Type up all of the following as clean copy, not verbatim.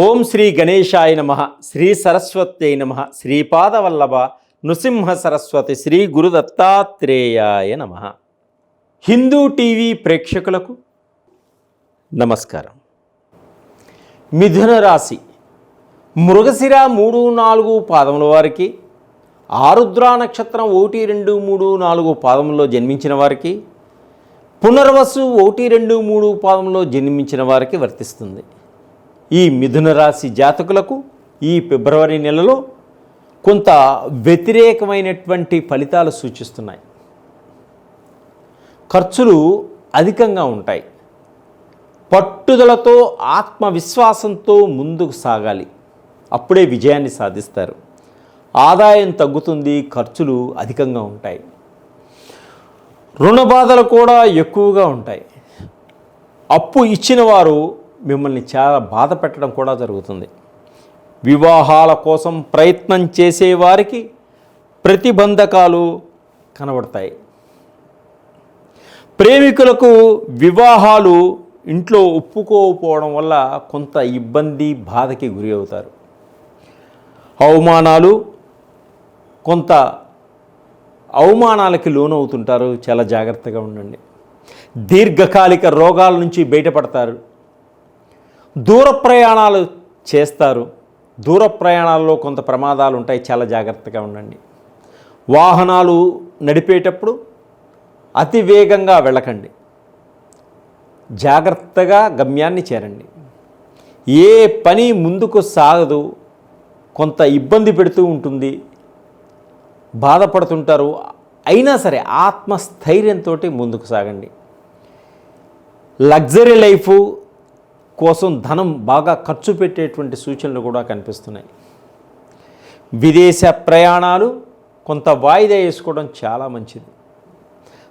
ఓం శ్రీ గణేశాయ నమః. శ్రీ సరస్వత్యై నమః. శ్రీపాదవల్లభ నృసింహ సరస్వతి శ్రీ గురు దత్తాత్రేయాయ నమః. హిందూ టీవీ ప్రేక్షకులకు నమస్కారం. మిథున రాశి మృగశిర 3-4 పాదముల వారికి, ఆరుద్ర నక్షత్రం 1, 2, 3, 4 పాదముల్లో జన్మించిన వారికి, పునర్వసు 1, 2, 3 పాదంలో జన్మించిన వారికి వర్తిస్తుంది. ఈ మిథున రాశి జాతకులకు ఈ ఫిబ్రవరి నెలలో కొంత వ్యతిరేకమైనటువంటి ఫలితాలు సూచిస్తున్నాయి. ఖర్చులు అధికంగా ఉంటాయి. పట్టుదలతో ఆత్మవిశ్వాసంతో ముందుకు సాగాలి, అప్పుడే విజయాన్ని సాధిస్తారు. ఆదాయం తగ్గుతుంది, ఖర్చులు అధికంగా ఉంటాయి. రుణ బాధలు కూడా ఎక్కువగా ఉంటాయి. అప్పు ఇచ్చిన వారు మిమ్మల్ని చాలా బాధ పెట్టడం కూడా జరుగుతుంది. వివాహాల కోసం ప్రయత్నం చేసేవారికి ప్రతిబంధకాలు కనబడతాయి. ప్రేమికులకు వివాహాలు ఇంట్లో ఒప్పుకోకపోవడం వల్ల కొంత ఇబ్బంది, బాధకి గురి అవుతారు. కొంత అవమానాలకి లోనవుతుంటారు. చాలా జాగ్రత్తగా ఉండండి. దీర్ఘకాలిక రోగాల నుంచి బయటపడతారు. దూర ప్రయాణాలు చేస్తారు. దూర ప్రయాణాల్లో కొంత ప్రమాదాలు ఉంటాయి. చాలా జాగ్రత్తగా ఉండండి. వాహనాలు నడిపేటప్పుడు అతి వేగంగా వెళ్ళకండి. జాగ్రత్తగా గమ్యాన్ని చేరండి. ఏ పని ముందుకు సాగదు, కొంత ఇబ్బంది పెడుతూ ఉంటుంది, బాధపడుతుంటారు. అయినా సరే ఆత్మస్థైర్యంతో ముందుకు సాగండి. లగ్జరీ లైఫ్ కోసం ధనం బాగా ఖర్చు పెట్టేటువంటి సూచనలు కూడా కనిపిస్తున్నాయి. విదేశ ప్రయాణాలు కొంత వాయిదా వేసుకోవడం చాలా మంచిది.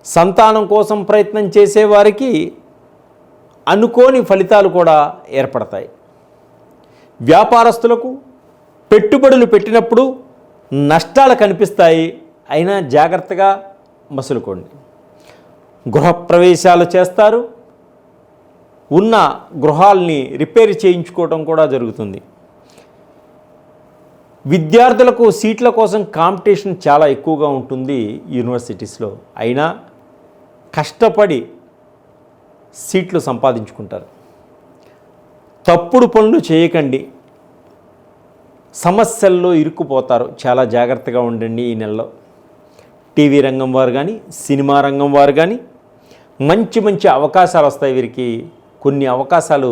సంతానం కోసం ప్రయత్నం చేసేవారికి అనుకోని ఫలితాలు కూడా ఏర్పడతాయి. వ్యాపారస్తులకు పెట్టుబడులు పెట్టినప్పుడు నష్టాలు కనిపిస్తాయి. అయినా జాగ్రత్తగా మసులుకోండి. గృహప్రవేశాలు చేస్తారు. ఉన్న గృహాల్ని రిపేర్ చేయించుకోవడం కూడా జరుగుతుంది. విద్యార్థులకు సీట్ల కోసం కాంపిటీషన్ చాలా ఎక్కువగా ఉంటుంది యూనివర్సిటీస్లో. అయినా కష్టపడి సీట్లు సంపాదించుకుంటారు. తప్పుడు పనులు చేయకండి, సమస్యల్లో ఇరుక్కుపోతారు. చాలా జాగ్రత్తగా ఉండండి ఈ నెలలో. టీవీ రంగం వారు కానీ, సినిమా రంగం వారు కానీ మంచి మంచి అవకాశాలు వస్తాయి. వీరికి కొన్ని అవకాశాలు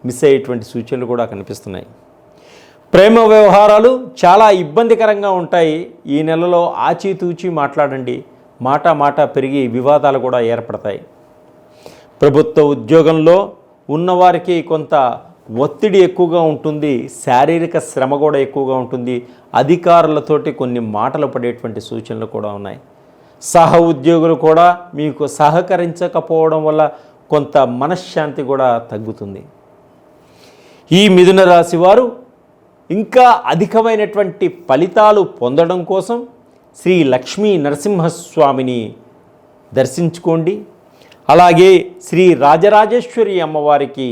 మిస్ అయ్యేటువంటి సూచనలు కూడా కనిపిస్తున్నాయి. ప్రేమ వ్యవహారాలు చాలా ఇబ్బందికరంగా ఉంటాయి. ఈ నెలలో ఆచితూచి మాట్లాడండి. మాట పెరిగి వివాదాలు కూడా ఏర్పడతాయి. ప్రభుత్వ ఉద్యోగంలో ఉన్నవారికి కొంత ఒత్తిడి ఎక్కువగా ఉంటుంది. శారీరక శ్రమ కూడా ఎక్కువగా ఉంటుంది. అధికారులతోటి కొన్ని మాటలు పడేటువంటి సూచనలు కూడా ఉన్నాయి. సహ ఉద్యోగులు కూడా మీకు సహకరించకపోవడం వల్ల కొంత మనశ్శాంతి కూడా తగ్గుతుంది. ఈ మిథున రాశి వారు ఇంకా అధికమైనటువంటి ఫలితాలు పొందడం కోసం శ్రీ లక్ష్మీ నరసింహస్వామిని దర్శించుకోండి. అలాగే శ్రీ రాజరాజేశ్వరి అమ్మవారికి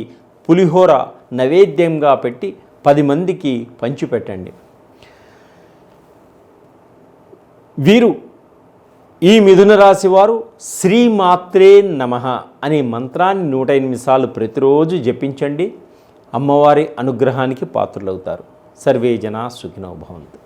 పులిహోర నైవేద్యంగా పెట్టి 10 మందికి పంచిపెట్టండి. వీరు ఈ మిథున రాశి వారు శ్రీమాత్రే నమః అనే మంత్రాన్ని 108 సార్లు ప్రతిరోజు జపించండి. అమ్మవారి అనుగ్రహానికి పాత్రులవుతారు. సర్వే జనా సుఖినో భవంతు.